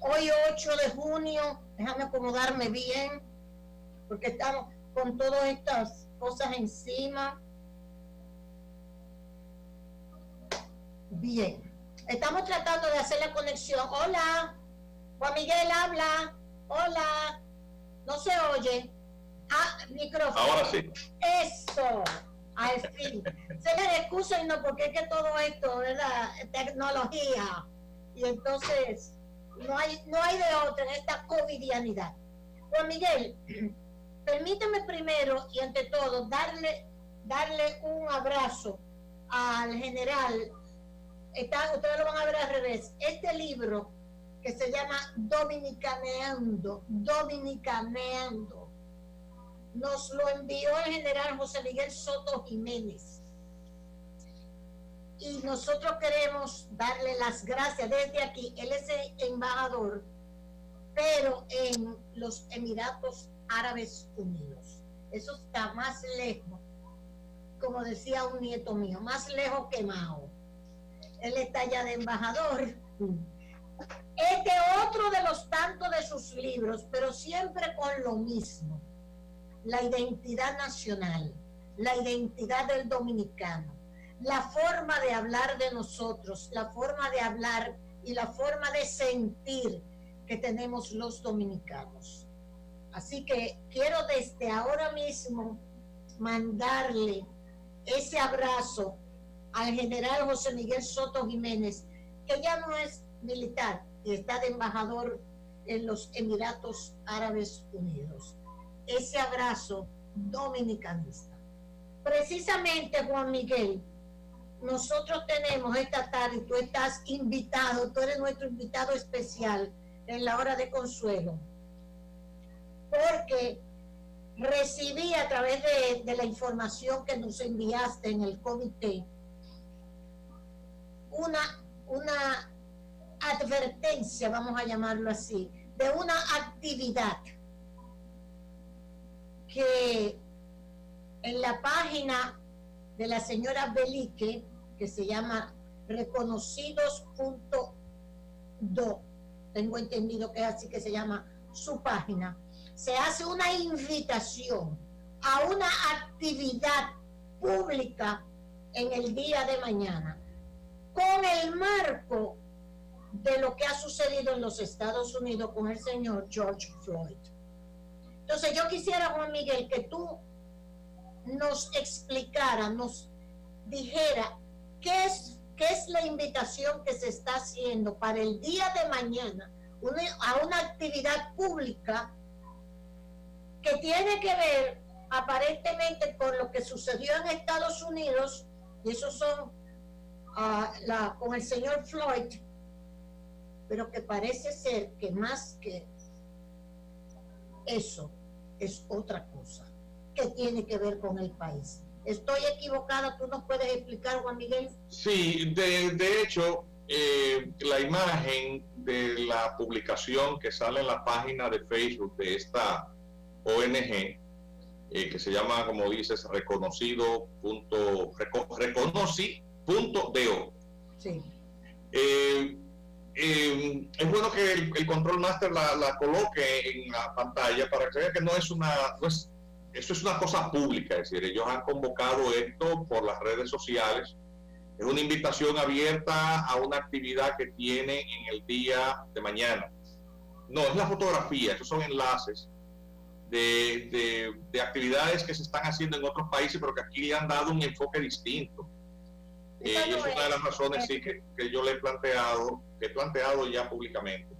Hoy 8 de junio, déjame acomodarme bien, porque estamos con todas estas cosas encima. Bien, estamos tratando de hacer la conexión. Hola, Juan Miguel habla. Hola, no se oye. Ah, micrófono. Ahora sí. Eso, al fin. Se les excusa y no, porque es que todo esto, ¿verdad? Tecnología. Y entonces no hay de otra en esta covidianidad. Juan Miguel, permítame primero y ante todo darle un abrazo al general. Ustedes lo van a ver al revés. Este libro que se llama Dominicaneando, nos lo envió el general José Miguel Soto Jiménez. Y nosotros queremos darle las gracias desde aquí. Él es el embajador, pero en los Emiratos Árabes Unidos. Eso está más lejos, como decía un nieto mío, más lejos que Mao. Él está allá de embajador. Es de otro de los tantos de sus libros, pero siempre con lo mismo. La identidad nacional, la identidad del dominicano, la forma de hablar de nosotros, la forma de hablar y la forma de sentir que tenemos los dominicanos. Así que quiero desde ahora mismo mandarle ese abrazo al general José Miguel Soto Jiménez, que ya no es militar y está de embajador en los Emiratos Árabes Unidos. Ese abrazo dominicanista. Precisamente, Juan Miguel, nosotros tenemos esta tarde, tú estás invitado, tú eres nuestro invitado especial en la hora de consuelo, porque recibí a través de la información que nos enviaste en el comité una advertencia, vamos a llamarlo así, de una actividad que en la página de la señora Belique, que se llama reconocidos.do, tengo entendido que es así que se llama su página, se hace una invitación a una actividad pública en el día de mañana, con el marco de lo que ha sucedido en los Estados Unidos con el señor George Floyd. Entonces yo quisiera, Juan Miguel, que tú nos explicara, nos dijera qué es la invitación que se está haciendo para el día de mañana a una actividad pública que tiene que ver aparentemente con lo que sucedió en Estados Unidos, y eso son con el señor Floyd, pero que parece ser que más que eso es otra cosa que tiene que ver con el país. ¿Estoy equivocada? ¿Tú nos puedes explicar, Juan Miguel? Sí, de hecho, la imagen de la publicación que sale en la página de Facebook de esta ONG, que se llama, como dices, reconoci.do. Sí. Es bueno que el Control Master la coloque en la pantalla para que vean que eso es una cosa pública, es decir, ellos han convocado esto por las redes sociales. Es una invitación abierta a una actividad que tienen en el día de mañana. No, es la fotografía, esos son enlaces de actividades que se están haciendo en otros países, pero que aquí le han dado un enfoque distinto. Y es una de las razones sí, que yo le he planteado ya públicamente.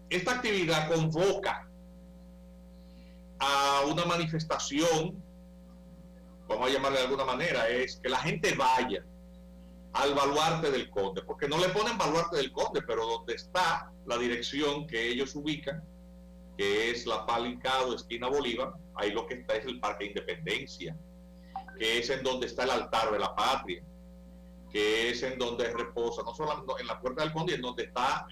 Esta actividad convoca a una manifestación, vamos a llamarle de alguna manera, es que la gente vaya al Baluarte del Conde, porque no le ponen Baluarte del Conde, pero donde está la dirección que ellos ubican, que es la Palicado, esquina Bolívar, ahí lo que está es el Parque Independencia, que es en donde está el altar de la patria, que es en donde reposa, no solo en la Puerta del Conde, en donde está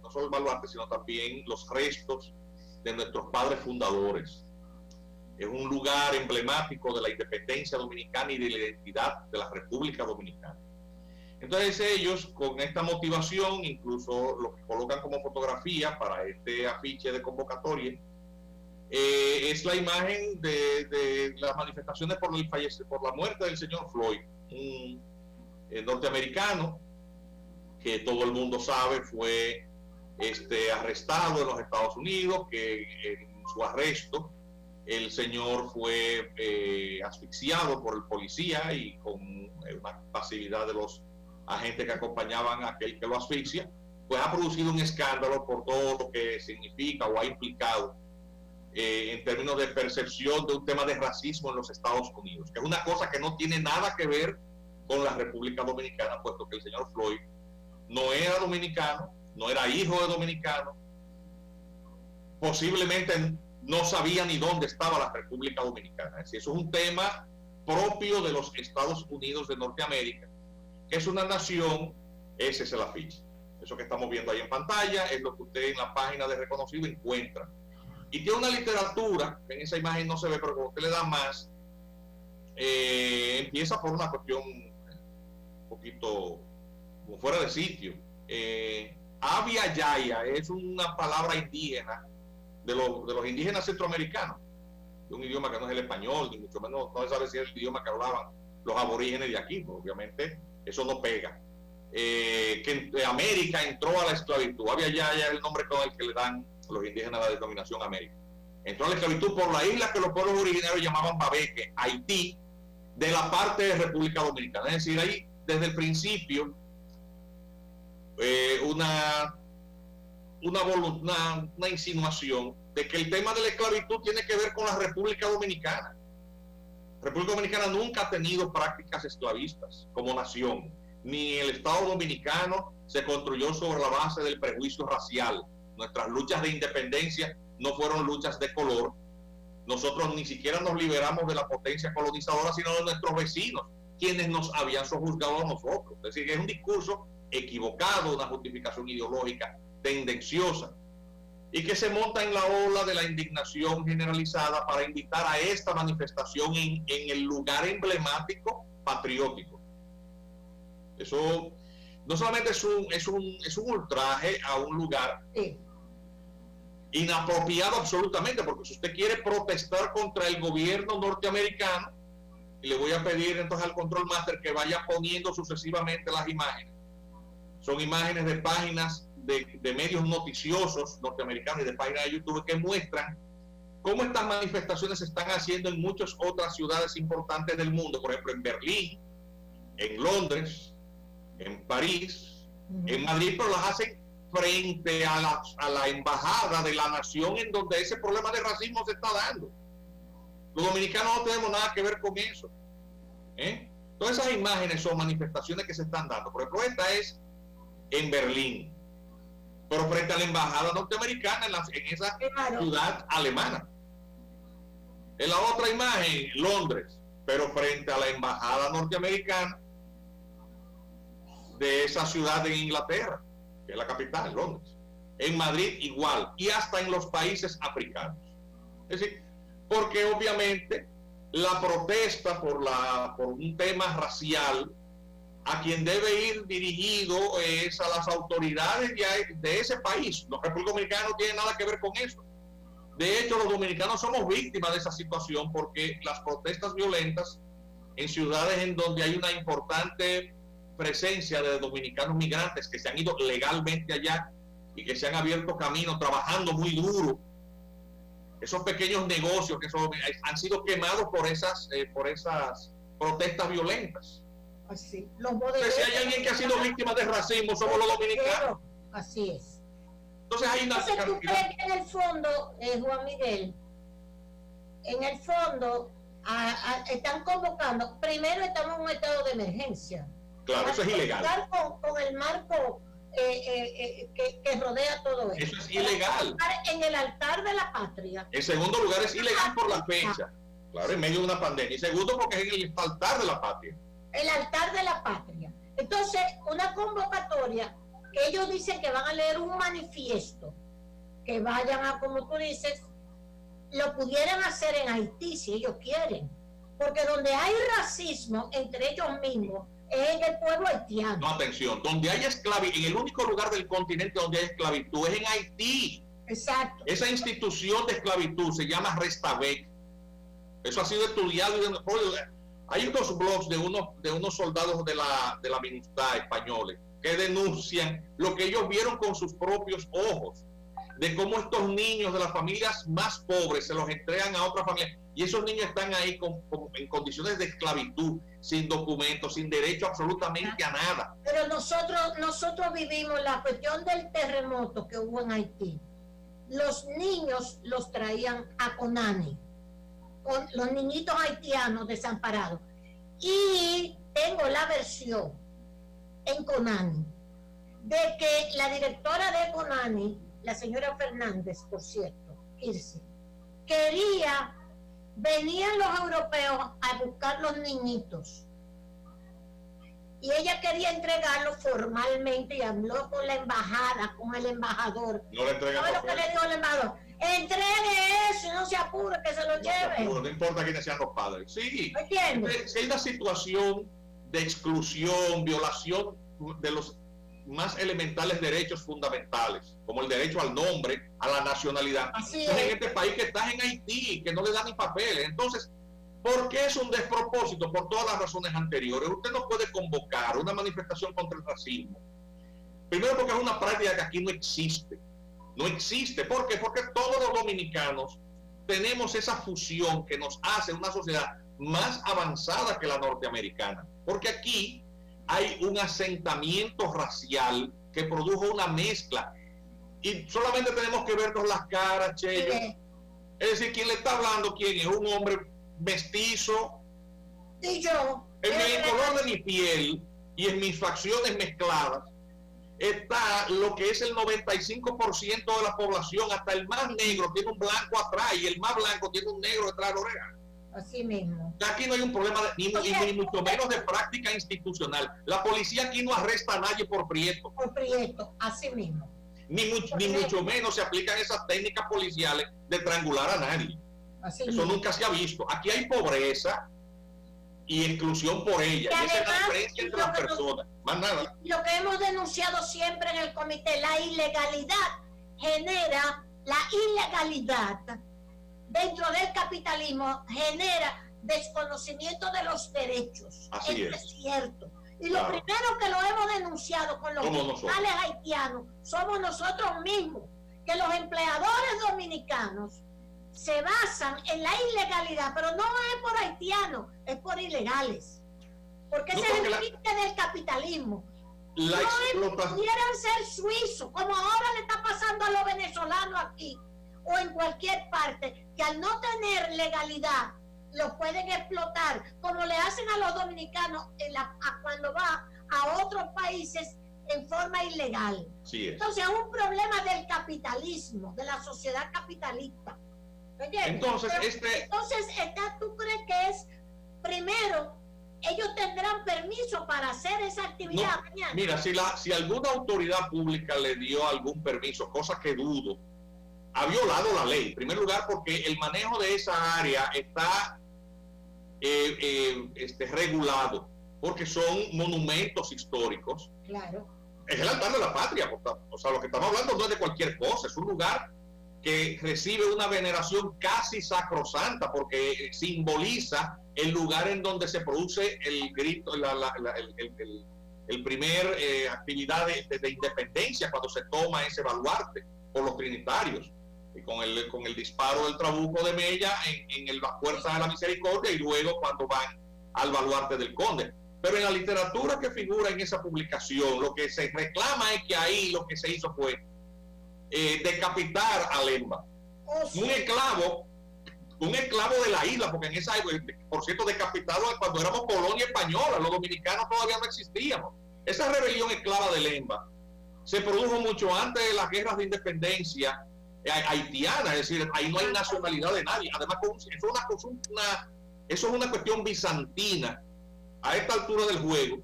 no solo el baluarte, sino también los restos de nuestros padres fundadores. Es un lugar emblemático de la independencia dominicana y de la identidad de la República Dominicana. Entonces ellos, con esta motivación, incluso lo que colocan como fotografía para este afiche de convocatoria, es la imagen de las manifestaciones por la muerte del señor Floyd, un norteamericano que todo el mundo sabe fue arrestado en los Estados Unidos, que en su arresto el señor fue asfixiado por el policía y con una pasividad de los agentes que acompañaban a aquel que lo asfixia, pues ha producido un escándalo por todo lo que significa o ha implicado en términos de percepción de un tema de racismo en los Estados Unidos, que es una cosa que no tiene nada que ver con la República Dominicana, puesto que el señor Floyd no era dominicano, no era hijo de dominicano, posiblemente no sabía ni dónde estaba la República Dominicana. Es decir, eso es un tema propio de los Estados Unidos de Norteamérica, que es una nación. Ese es el afiche. Eso que estamos viendo ahí en pantalla es lo que usted en la página de Reconocido encuentra. Y tiene una literatura, en esa imagen no se ve, pero como usted le da más, empieza por una cuestión un poquito como fuera de sitio. Avia Yaya es una palabra indígena de los indígenas centroamericanos, de un idioma que no es el español, ni mucho menos no se sabe si es el idioma que hablaban los aborígenes de aquí, pues obviamente eso no pega. Que de América entró a la esclavitud. Avia Yaya es el nombre con el que le dan los indígenas a la denominación América. Entró a la esclavitud por la isla que los pueblos originarios llamaban Babeque, Haití, de la parte de República Dominicana. Es decir, ahí desde el principio una insinuación de que el tema de la esclavitud tiene que ver con la República Dominicana. La República Dominicana nunca ha tenido prácticas esclavistas como nación, ni el Estado Dominicano se construyó sobre la base del prejuicio racial. Nuestras luchas de independencia no fueron luchas de color. Nosotros ni siquiera nos liberamos de la potencia colonizadora, sino de nuestros vecinos, quienes nos habían sojuzgado a nosotros. Es decir, es un discurso equivocado, una justificación ideológica tendenciosa, y que se monta en la ola de la indignación generalizada para invitar a esta manifestación en el lugar emblemático patriótico. Eso no solamente es un ultraje a un lugar inapropiado absolutamente, porque si usted quiere protestar contra el gobierno norteamericano, y le voy a pedir entonces al Control Master que vaya poniendo sucesivamente las imágenes. Son imágenes de páginas de medios noticiosos norteamericanos y de páginas de YouTube que muestran cómo estas manifestaciones se están haciendo en muchas otras ciudades importantes del mundo, por ejemplo en Berlín, en Londres, en París, en Madrid, pero las hacen frente a la embajada de la nación en donde ese problema de racismo se está dando. Los dominicanos no tenemos nada que ver con eso. Todas esas imágenes son manifestaciones que se están dando. Por ejemplo, esta es en Berlín, pero frente a la embajada norteamericana en esa ciudad alemana. En la otra imagen, Londres, pero frente a la embajada norteamericana de esa ciudad de Inglaterra, que es la capital, Londres. En Madrid igual, y hasta en los países africanos. Es decir, porque obviamente la protesta por un tema racial, a quien debe ir dirigido es a las autoridades de ese país. Los República Dominicana no tienen nada que ver con eso. De hecho, los dominicanos somos víctimas de esa situación porque las protestas violentas en ciudades en donde hay una importante presencia de dominicanos migrantes que se han ido legalmente allá y que se han abierto camino trabajando muy duro, esos pequeños negocios que han sido quemados por esas protestas violentas. Así. Entonces, si hay alguien que ha sido víctima de racismo, somos los dominicanos. Así es. Entonces hay una Entonces, ¿tú crees que en el fondo, Juan Miguel, en el fondo están convocando? Primero estamos en un estado de emergencia. Claro, eso es ilegal. Con el marco que rodea todo esto. Eso es ilegal. En el altar de la patria. En segundo lugar, es ilegal por la fecha. Claro, en medio de una pandemia. Y segundo, porque es en el altar de la patria. El altar de la patria. Entonces, una convocatoria que ellos dicen que van a leer un manifiesto, que vayan a, como tú dices, lo pudieran hacer en Haití si ellos quieren. Porque donde hay racismo entre ellos mismos, en el pueblo haitiano. No, atención, donde hay esclavitud, en el único lugar del continente donde hay esclavitud es en Haití. Exacto. Esa institución de esclavitud se llama Restavek. Eso ha sido estudiado. Hay unos blogs de unos soldados de la MINUSTAH españoles que denuncian lo que ellos vieron con sus propios ojos, de cómo estos niños de las familias más pobres se los entregan a otra familia, y esos niños están ahí en condiciones de esclavitud, sin documentos, sin derecho absolutamente a nada. Pero nosotros vivimos la cuestión del terremoto que hubo en Haití. Los niños los traían a Conani, con los niñitos haitianos desamparados. Y tengo la versión en Conani de que la directora de Conani, la señora Fernández, por cierto, Kirsi, venían los europeos a buscar los niñitos y ella quería entregarlos formalmente y habló con la embajada, con el embajador. No le entregan. ¿Sabes lo que le dijo el embajador? Entregue eso, no se apure, que se lo lleve. No importa quiénes sean los padres. Sí, ¿entiendes? Si hay una situación de exclusión, violación de los más elementales derechos fundamentales, como el derecho al nombre, a la nacionalidad. Así es. En este país que estás en Haití, que no le dan ni papeles. Entonces, ¿por qué es un despropósito? Por todas las razones anteriores. Usted no puede convocar una manifestación contra el racismo. Primero, porque es una práctica que aquí no existe. No existe. ¿Por qué? Porque todos los dominicanos tenemos esa fusión que nos hace una sociedad más avanzada que la norteamericana. Porque aquí hay un asentamiento racial que produjo una mezcla. Y solamente tenemos que vernos las caras, Cheyo. Sí. Es decir, ¿quién le está hablando? ¿Quién es? Un hombre mestizo. Y yo. En el color de mi piel y en mis facciones mezcladas está lo que es el 95% de la población. Hasta el más negro tiene un blanco atrás y el más blanco tiene un negro detrás de la oreja. Así mismo. Aquí no hay un problema ni mucho menos de práctica institucional. La policía aquí no arresta a nadie por prieto. Por prieto, así mismo. Ni mucho menos se aplican esas técnicas policiales de triangular a nadie. Así Eso mismo. nunca se ha visto. Aquí hay pobreza y exclusión por ella. Y esa es la diferencia entre las personas. Más nada. Lo que hemos denunciado siempre en el comité, la ilegalidad dentro del capitalismo genera desconocimiento de los derechos. Así Esto es. es cierto. Y Claro. lo primero que lo hemos denunciado con los fiscales haitianos somos nosotros mismos, que los empleadores dominicanos se basan en la ilegalidad, pero no es por haitianos, es por ilegales. Porque ese es el límite del capitalismo. La No pudieran ser suizos, como ahora le está pasando a los venezolanos aquí o en cualquier parte, que al no tener legalidad los pueden explotar, como le hacen a los dominicanos cuando va a otros países en forma ilegal. Sí es. Entonces es un problema del capitalismo, de la sociedad capitalista. Entonces, ¿tú crees que es primero? Ellos tendrán permiso para hacer esa actividad mañana. Mira, si alguna autoridad pública le dio algún permiso, cosa que dudo, ha violado la ley. En primer lugar, porque el manejo de esa área está regulado, porque son monumentos históricos. Claro. Es el altar de la patria. O sea, lo que estamos hablando no es de cualquier cosa, es un lugar que recibe una veneración casi sacrosanta, porque simboliza el lugar en donde se produce el grito, el primer actividad de independencia, cuando se toma ese baluarte por los trinitarios, y con el disparo del trabuco de Mella en la Fuerza de la Misericordia, y luego cuando van al baluarte del Conde. Pero en la literatura que figura en esa publicación, lo que se reclama es que ahí lo que se hizo fue decapitar a Lemba, un esclavo de la isla, porque en esa, por cierto, decapitado cuando éramos colonia española, los dominicanos todavía no existíamos. Esa rebelión esclava de Lemba se produjo mucho antes de las guerras de independencia haitiana, es decir, ahí no hay nacionalidad de nadie. Además, eso es una cuestión bizantina a esta altura del juego.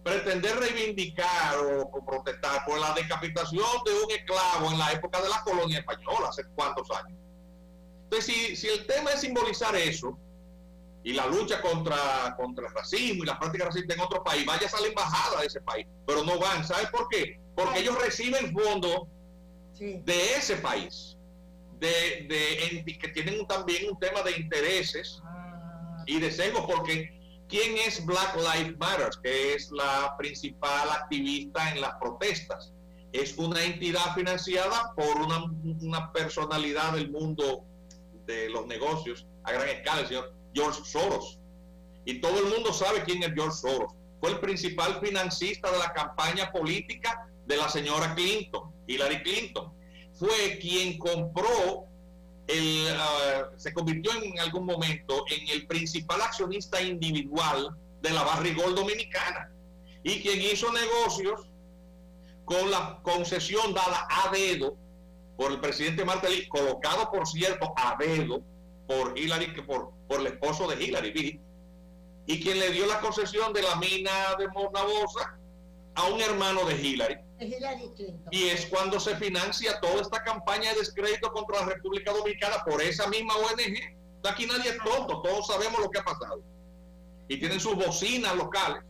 Pretender reivindicar o protestar por la decapitación de un esclavo en la época de la colonia española, hace cuántos años. Entonces, si el tema es simbolizar eso, y la lucha contra el racismo y las prácticas racistas en otro país, vayas a la embajada de ese país, pero no van. ¿Sabes por qué? Porque ellos reciben fondos de ese país, que tienen también un tema de intereses y de sesgo, porque ¿quién es Black Lives Matter, que es la principal activista en las protestas? Es una entidad financiada por una personalidad del mundo de los negocios a gran escala, el señor George Soros. Y todo el mundo sabe quién es George Soros. Fue el principal financista de la campaña política de la señora Clinton, Hillary Clinton. Fue quien compró, se convirtió en algún momento en el principal accionista individual de la Barrigol Dominicana, y quien hizo negocios con la concesión dada a dedo por el presidente Martelly, colocado por cierto a dedo por Hillary, por el esposo de Hillary, y quien le dio la concesión de la mina de Monabosa a un hermano de Hillary. Y es cuando se financia toda esta campaña de descrédito contra la República Dominicana por esa misma ONG. Aquí nadie es tonto, todos sabemos lo que ha pasado. Y tienen sus bocinas locales,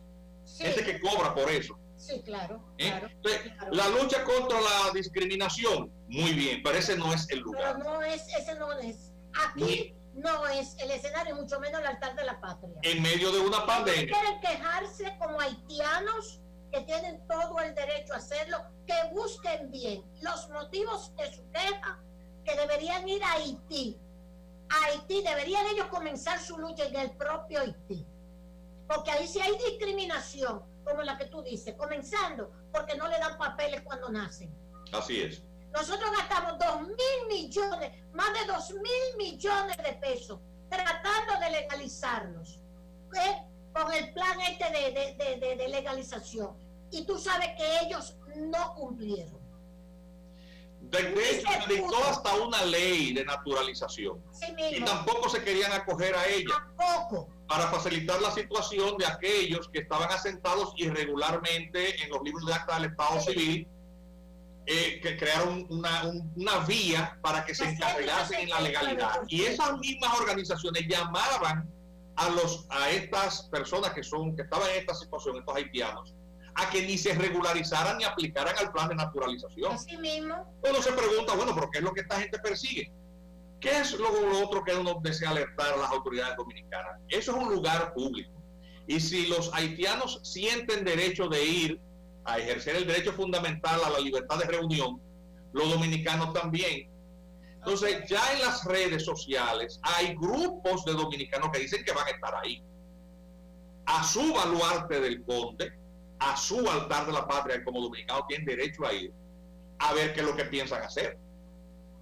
gente que cobra por eso. Sí, claro. Entonces, la lucha contra la discriminación, muy bien, pero ese no es el lugar. Pero ese no es. Aquí no es el escenario, mucho menos el altar de la patria. En medio de una pandemia. Quieren quejarse como haitianos, que tienen todo el derecho a hacerlo, que busquen bien los motivos de su queja, que deberían ir a Haití. A Haití deberían ellos comenzar su lucha en el propio Haití. Porque ahí sí hay discriminación, como la que tú dices, comenzando porque no le dan papeles cuando nacen. Así es. Nosotros gastamos 2.000 millones, más de 2.000 millones de pesos tratando de legalizarlos, con el plan de legalización. Y tú sabes que ellos no cumplieron. De hecho, se dictó hasta una ley de naturalización. Sí, y tampoco se querían acoger a ella. Tampoco. Para facilitar la situación de aquellos que estaban asentados irregularmente en los libros de acta del Estado Civil, que crearon una vía para que se encarrilasen en la legalidad. Y esas mismas organizaciones llamaban a estas personas que estaban en esta situación, estos haitianos, a que ni se regularizaran ni aplicaran al plan de naturalización. Así mismo. Uno se pregunta, bueno, pero ¿qué es lo que esta gente persigue? ¿Qué es lo otro que uno desea alertar a las autoridades dominicanas? Eso es un lugar público. Y si los haitianos sienten derecho de ir a ejercer el derecho fundamental a la libertad de reunión, los dominicanos también. Entonces, ya en las redes sociales hay grupos de dominicanos que dicen que van a estar ahí. A su baluarte del Conde, a su altar de la patria, como dominicanos tienen derecho a ir a ver qué es lo que piensan hacer.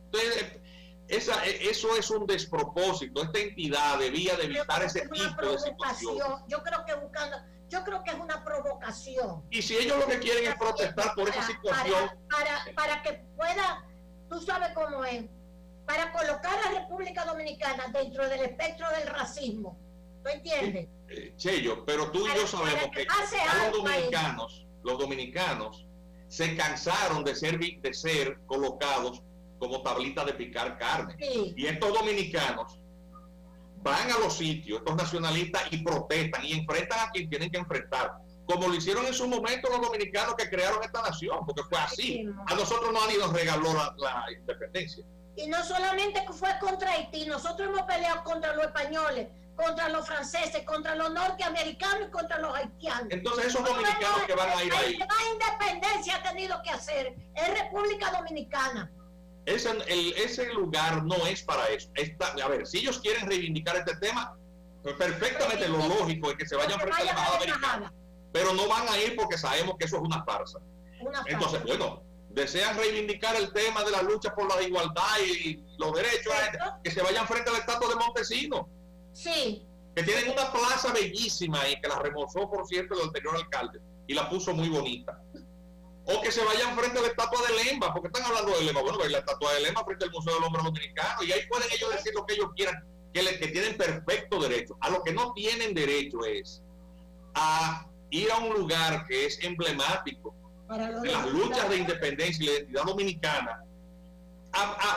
Entonces, eso es un despropósito. Esta entidad debía de evitar ese tipo de situación. Yo creo que es una provocación. Y si ellos lo que quieren es protestar por esa situación, para que pueda, tú sabes cómo es, para colocar a la República Dominicana dentro del espectro del racismo. ¿Tú entiendes? Cheyo, pero tú y yo sabemos que los dominicanos se cansaron de ser colocados como tablita de picar carne. Sí. Y estos dominicanos van a los sitios, estos nacionalistas, y protestan y enfrentan a quien tienen que enfrentar, como lo hicieron en su momento los dominicanos que crearon esta nación, porque fue así. Sí. A nosotros nadie nos regaló la independencia. Y no solamente fue contra Haití, nosotros hemos peleado contra los españoles, contra los franceses, contra los norteamericanos y contra los haitianos. Entonces esos dominicanos que van a ir ahí. La independencia ha tenido que hacer es República Dominicana. Ese lugar no es para eso. A ver, si ellos quieren reivindicar este tema, perfectamente lo lógico es que se vayan frente a la embajada americana. Pero no van a ir porque sabemos que eso es una farsa. Entonces, bueno, desean reivindicar el tema de la lucha por la igualdad y los derechos, que se vayan frente a la estatua de Montesinos. Sí. Que tienen una plaza bellísima y que la remozó, por cierto, el anterior alcalde y la puso muy bonita. O que se vayan frente a la estatua de Lemba, porque están hablando de Lemba. Bueno, la estatua de Lemba frente al Museo del Hombre Dominicano, y ahí pueden ellos decir lo que ellos quieran, que tienen perfecto derecho. A lo que no tienen derecho es a ir a un lugar que es emblemático de las luchas de independencia y la identidad dominicana,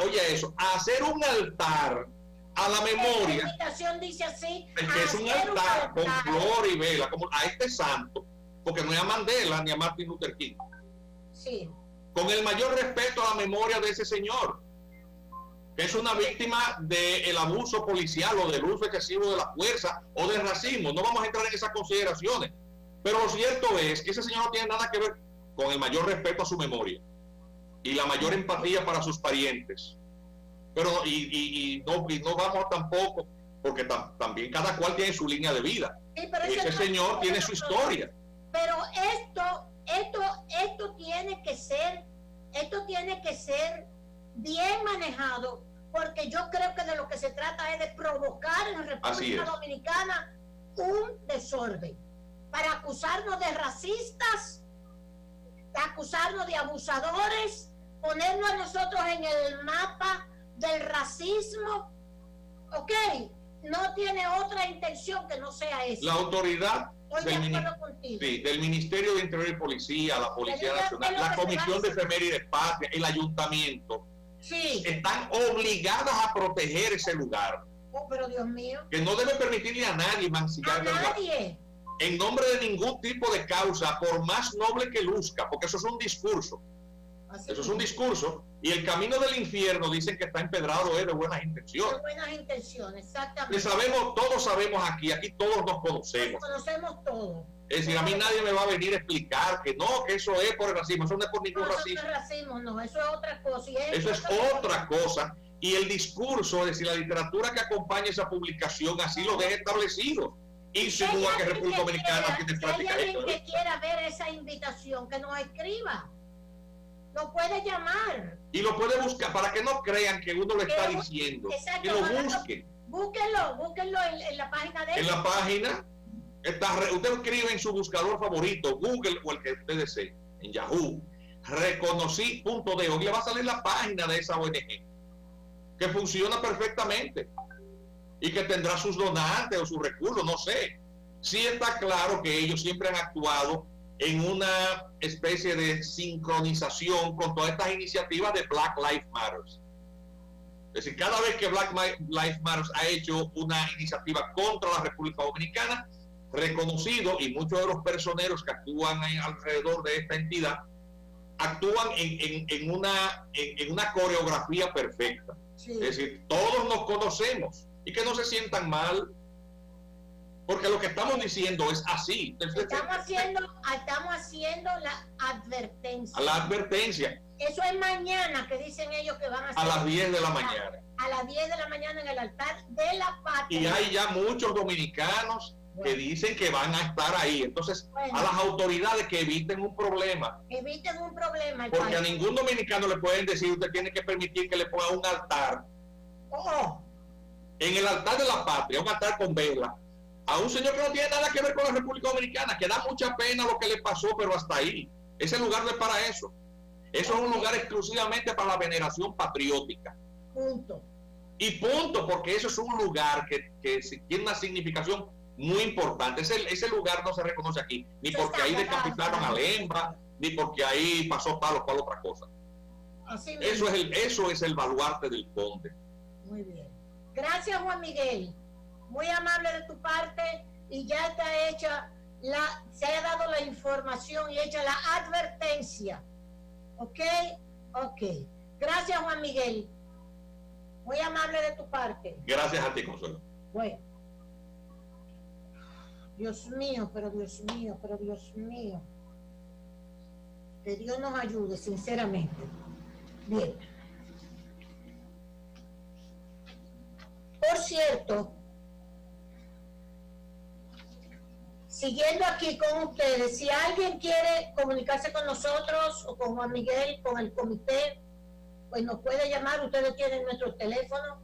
oye eso, a hacer un altar a la memoria. La invitación dice así. Que es un altar con flor y vela, como a este santo, porque no es a Mandela ni a Martin Luther King. Sí. Con el mayor respeto a la memoria de ese señor, que es una víctima del abuso policial o del uso excesivo de la fuerza o del racismo. No vamos a entrar en esas consideraciones. Pero lo cierto es que ese señor no tiene nada que ver con el mayor respeto a su memoria y la mayor empatía para sus parientes. Pero no vamos tampoco, porque también cada cual tiene su línea de vida. Sí, pero ese señor tiene su historia. Pero esto tiene que ser bien manejado, porque yo creo que de lo que se trata es de provocar en República Dominicana un desorden, para acusarnos de racistas, de acusarnos de abusadores, ponernos a nosotros en el mapa del racismo. Ok, no tiene otra intención que no sea esa. La autoridad del Ministerio de Interior y Policía, la Policía Nacional, la Comisión de Efemérides Patria, el Ayuntamiento, están obligadas a proteger ese lugar. Oh, pero Dios mío. Que no debe permitirle a nadie mancillar. A nadie. En nombre de ningún tipo de causa, por más noble que luzca, porque eso es un discurso. Eso es un discurso, y el camino del infierno dicen que está empedrado de buenas intenciones. De buenas intenciones, exactamente. Todos sabemos aquí todos nos conocemos. Nos conocemos todos. Es decir, a mí nadie me va a venir a explicar que no, que eso es por el racismo, eso no es por ningún racismo. No es racismo, no, eso es otra cosa. Eso es otra cosa, y el discurso, es decir, la literatura que acompaña esa publicación así lo deja establecido. Insinúa que República Dominicana tiene práctica. Si hay alguien que quiera ver esa invitación, que nos escriba. Lo puede llamar. Y lo puede buscar, para que no crean que uno lo está diciendo. Exacto, que lo busque. Búsquenlo en la página de él. En la página, usted escribe en su buscador favorito, Google o el que usted desee, en Yahoo, reconocí.de, y le va a salir la página de esa ONG, que funciona perfectamente, y que tendrá sus donantes o sus recursos, no sé. Sí está claro que ellos siempre han actuado en una especie de sincronización con todas estas iniciativas de Black Lives Matter. Es decir, cada vez que Black Lives Matter ha hecho una iniciativa contra la República Dominicana, reconocido, y muchos de los personeros que actúan alrededor de esta entidad actúan en una coreografía perfecta. Sí. Es decir, todos nos conocemos, y que no se sientan mal, porque lo que estamos diciendo es así. Estamos haciendo la advertencia. La advertencia. Eso es mañana, que dicen ellos que van a hacer. A las 10 de la mañana. A las 10 de la mañana en el altar de la patria. Y hay ya muchos dominicanos que dicen que van a estar ahí. Entonces, a las autoridades que eviten un problema. Eviten un problema. Porque a ningún dominicano le pueden decir, usted tiene que permitir que le ponga un altar. En el altar de la patria, un altar con vela, a un señor que no tiene nada que ver con la República Dominicana, que da mucha pena lo que le pasó, pero hasta ahí. Ese lugar no es para eso. Eso es un lugar exclusivamente para la veneración patriótica. Punto. Y punto, porque eso es un lugar que tiene una significación muy importante. Ese lugar no se reconoce aquí, ni porque ahí decapitaron a Lemba, ni porque ahí pasó palo para otra cosa. Eso es el baluarte del Conde. Muy bien. Gracias, Juan Miguel. Muy amable de tu parte, y ya está hecha se ha dado la información y hecha la advertencia. ¿Ok? Gracias, Juan Miguel. Muy amable de tu parte. Gracias a ti, Consuelo. Bueno. Dios mío. Que Dios nos ayude, sinceramente. Bien. Por cierto, siguiendo aquí con ustedes, si alguien quiere comunicarse con nosotros o con Juan Miguel, con el comité, pues nos puede llamar. Ustedes tienen nuestro teléfono.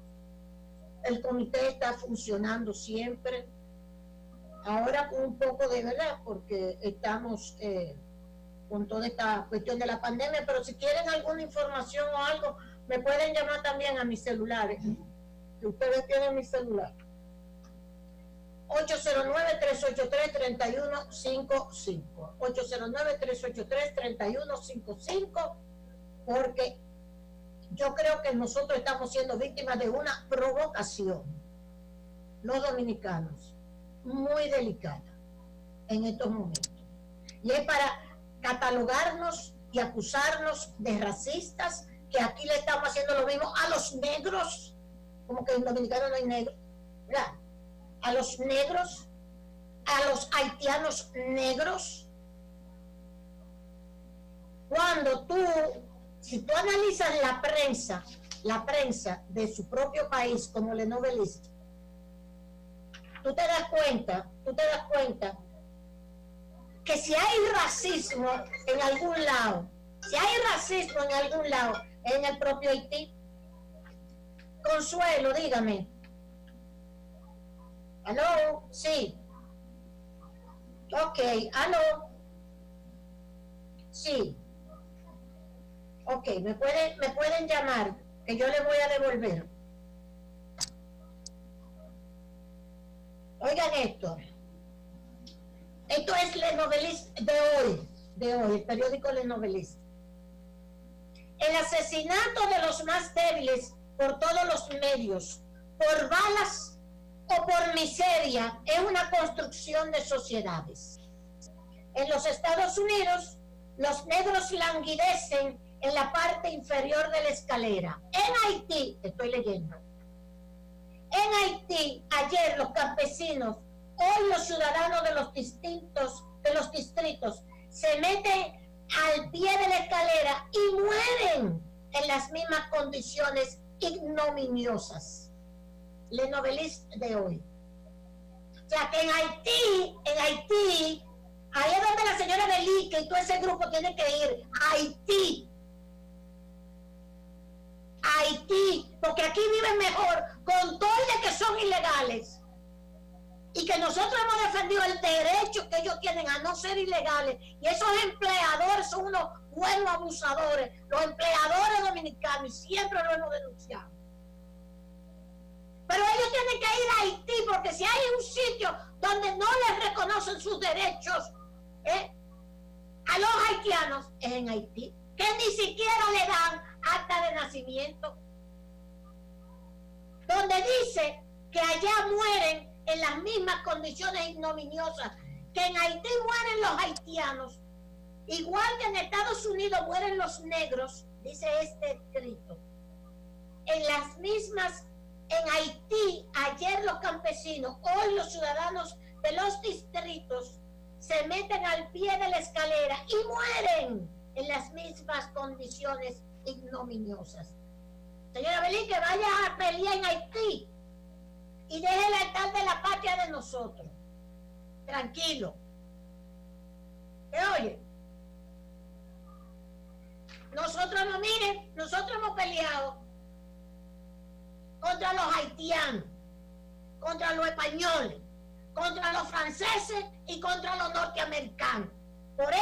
El comité está funcionando siempre. Ahora con un poco de verdad, porque estamos con toda esta cuestión de la pandemia, pero si quieren alguna información o algo, me pueden llamar también a mis celulares. Que ustedes tienen mi celular. 809-383-3155. 809-383-3155, porque yo creo que nosotros estamos siendo víctimas de una provocación, los dominicanos, muy delicada en estos momentos. Y es para catalogarnos y acusarnos de racistas, que aquí le estamos haciendo lo mismo a los negros, como que en dominicano no hay negros, ¿verdad? A los negros, a los haitianos negros. Cuando si tú analizas la prensa de su propio país como Le Noveliste, tú te das cuenta que si hay racismo en algún lado, es en el propio Haití. Consuelo, dígame. ¿Aló? Sí. Ok, ¿aló? Sí. Ok, me pueden llamar, que yo les voy a devolver. Oigan esto. Esto es Le Noveliste de hoy, el periódico Le Noveliste. El asesinato de los más débiles por todos los medios, por balas o por miseria, es una construcción de sociedades. En los Estados Unidos, los negros languidecen en la parte inferior de la escalera. En Haití, estoy leyendo, en Haití, ayer los campesinos, hoy los ciudadanos de los distritos se meten al pie de la escalera y mueren en las mismas condiciones ignominiosas. Le Noveliste de hoy. O sea que en Haití, ahí es donde la señora Belique y todo ese grupo tiene que ir, a Haití. Haití, porque aquí viven mejor con todos los que son ilegales. Y que nosotros hemos defendido el derecho que ellos tienen a no ser ilegales. Y esos empleadores son unos buenos abusadores, los empleadores dominicanos, y siempre lo hemos denunciado. Pero ellos tienen que ir a Haití, porque si hay un sitio donde no les reconocen sus derechos a los haitianos, es en Haití, que ni siquiera le dan acta de nacimiento, donde dice que allá mueren en las mismas condiciones ignominiosas que en Haití mueren los haitianos, igual que en Estados Unidos mueren los negros, dice este escrito. En las mismas, en Haití, ayer los campesinos, hoy los ciudadanos de los distritos se meten al pie de la escalera y mueren en las mismas condiciones ignominiosas. Señora Belín, que vaya a pelear en Haití y deje el altar de la patria de nosotros. Tranquilo. ¿Me oye? Nosotros no, miren, nosotros hemos peleado contra los haitianos, contra los españoles, contra los franceses y contra los norteamericanos. Por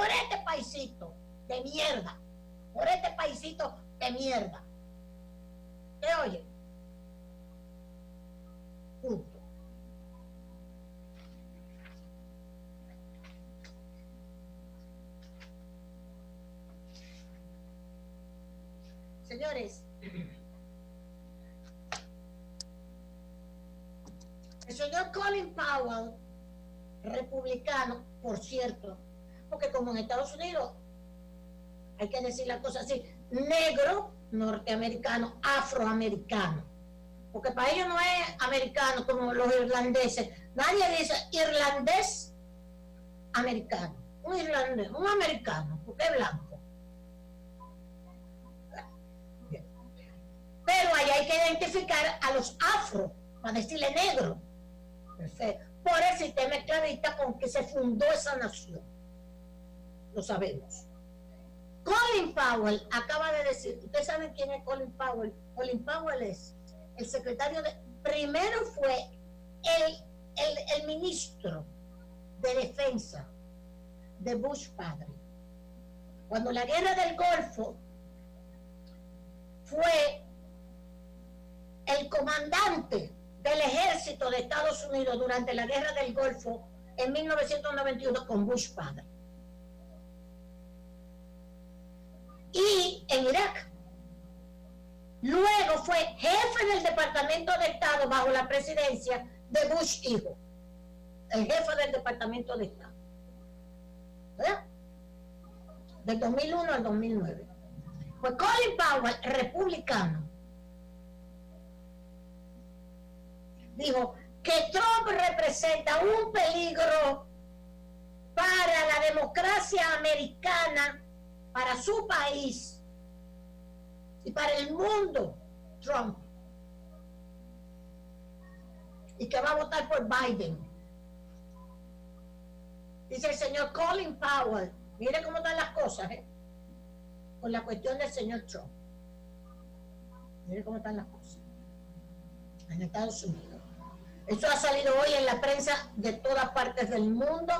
este paisito de mierda. Por este paisito de mierda. ¿Me oye? Punto. Señores, el señor Colin Powell, republicano, por cierto, porque como en Estados Unidos, hay que decir las cosas así, negro, norteamericano, afroamericano, porque para ellos no es americano como los irlandeses. Nadie dice irlandés americano, un irlandés, un americano, porque es blanco. Pero ahí hay que identificar a los afro, para decirle negro. Perfecto. Por el sistema esclavista con que se fundó esa nación. Lo sabemos. Colin Powell acaba de decir, ¿ustedes saben quién es Colin Powell? Colin Powell es el secretario de... Primero fue el ministro de defensa de Bush padre. Cuando la guerra del Golfo, fue el comandante del ejército de Estados Unidos durante la guerra del Golfo en 1991 con Bush padre. Y en Irak. Luego fue jefe del Departamento de Estado bajo la presidencia de Bush hijo. El jefe del Departamento de Estado. ¿Verdad? Del 2001 al 2009. Pues Colin Powell, republicano, dijo que Trump representa un peligro para la democracia americana, para su país y para el mundo, Trump. Y que va a votar por Biden. Dice el señor Colin Powell. Mire cómo están las cosas, con la cuestión del señor Trump. Mire cómo están las cosas en Estados Unidos. Eso ha salido hoy en la prensa de todas partes del mundo.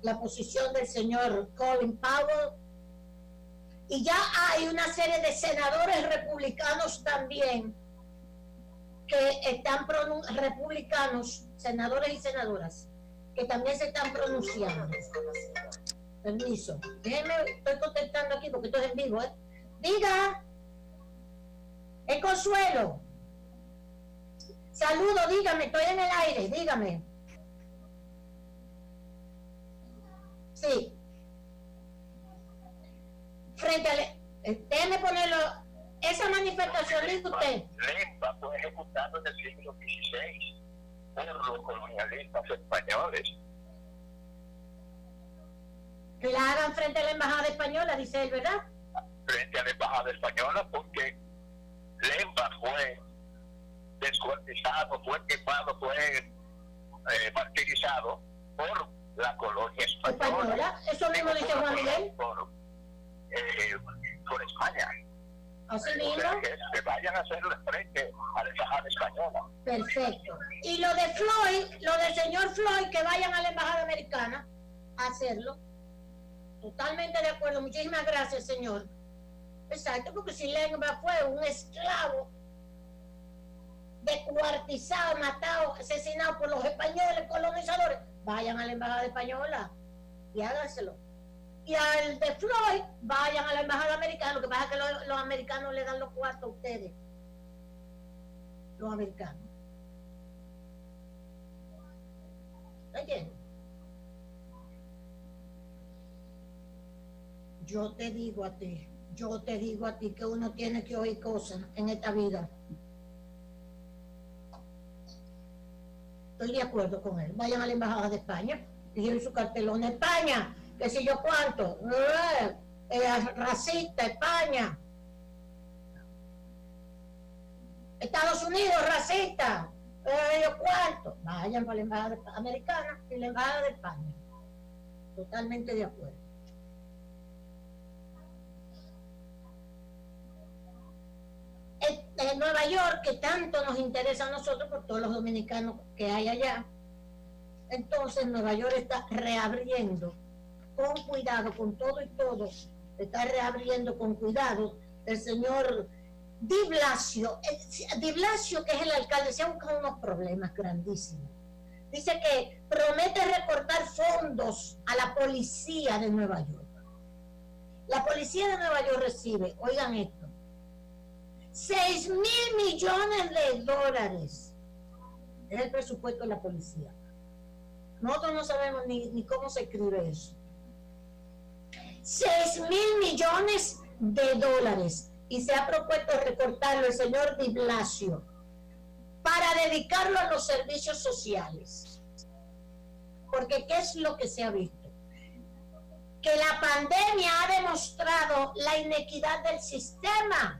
La posición del señor Colin Powell. Y ya hay una serie de senadores republicanos también que están republicanos, senadores y senadoras, que también se están pronunciando. Permiso. Déjeme, estoy contestando aquí porque esto es en vivo, ¿eh? Diga. El Consuelo. Saludo, dígame, estoy en el aire, dígame. Sí. Frente al... Déjeme ponerlo... Esa manifestación, dice usted. Lempa fue ejecutado en el siglo XVI por los colonialistas españoles. Que la hagan frente a la embajada española, dice él, ¿verdad? Frente a la embajada española, porque Lempa fue descuartizado, fue quemado, fue martirizado por la colonia española. Eso mismo dice Juan Miguel. Por España. Así mismo. O sea, que vayan a hacerle frente a la embajada española. Perfecto. Y lo de Floyd, lo del señor Floyd, que vayan a la embajada americana a hacerlo. Totalmente de acuerdo. Muchísimas gracias, señor. Exacto, porque si Lempa fue un esclavo descuartizado, matado, asesinado por los españoles colonizadores, vayan a la embajada española y háganselo. Y al de Floyd, vayan a la embajada americana. Lo que pasa es que los americanos le dan los cuartos a ustedes. Los americanos. ¿Entiendes? Yo te digo a ti que uno tiene que oír cosas en esta vida. Estoy de acuerdo con él. Vayan a la embajada de España y lleven su cartelón. España, que si yo cuánto, racista, España. Estados Unidos, racista, yo cuánto. Vayan para la embajada americana y la embajada de España. Totalmente de acuerdo. En Nueva York, que tanto nos interesa a nosotros por todos los dominicanos que hay allá, entonces Nueva York está reabriendo con cuidado, con todo y todo, está reabriendo con cuidado. El señor Di Blasio, que es el alcalde, se ha buscado unos problemas grandísimos. Dice que promete recortar fondos a la policía de Nueva York. La policía de Nueva York recibe, oigan esto, $6,000 millones. Es el presupuesto de la policía. Nosotros no sabemos ni cómo se escribe eso. $6,000 millones. Y se ha propuesto recortarlo el señor Di Blasio para dedicarlo a los servicios sociales. Porque ¿qué es lo que se ha visto? Que la pandemia ha demostrado la inequidad del sistema,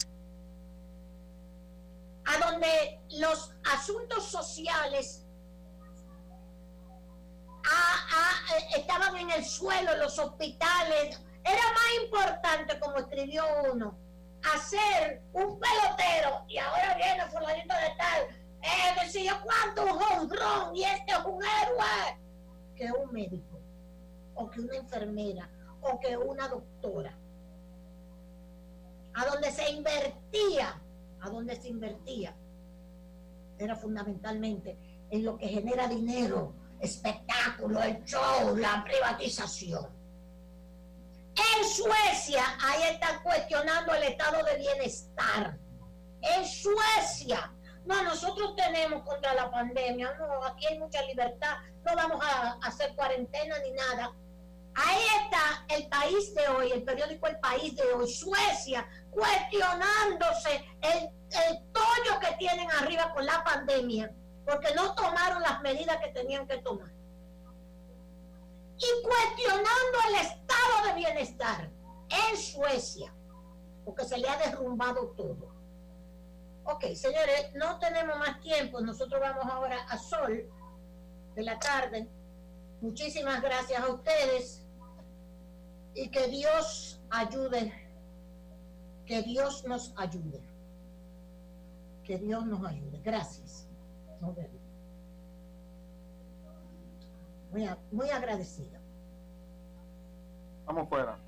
a donde los asuntos sociales estaban en el suelo, los hospitales. Era más importante, como escribió uno, hacer un pelotero, y ahora viene fulanito de tal, que si yo cuánto, un home run, y este es un héroe, que un médico, o que una enfermera, o que una doctora. A donde se invertía era fundamentalmente en lo que genera dinero, espectáculo, el show, la privatización. En Suecia, ahí están cuestionando el estado de bienestar En Suecia, no, nosotros tenemos contra la pandemia, no, aquí hay mucha libertad, no vamos a hacer cuarentena ni nada. Ahí está el país de hoy, el periódico El País de hoy, Suecia, cuestionándose el tollo que tienen arriba con la pandemia, porque no tomaron las medidas que tenían que tomar. Y cuestionando el estado de bienestar en Suecia, porque se le ha derrumbado todo. Ok, señores, no tenemos más tiempo, nosotros vamos ahora a Sol de la tarde. Muchísimas gracias a ustedes y que Dios ayude, que Dios nos ayude, que Dios nos ayude. Gracias. Nos vemos. Muy agradecida. Vamos fuera.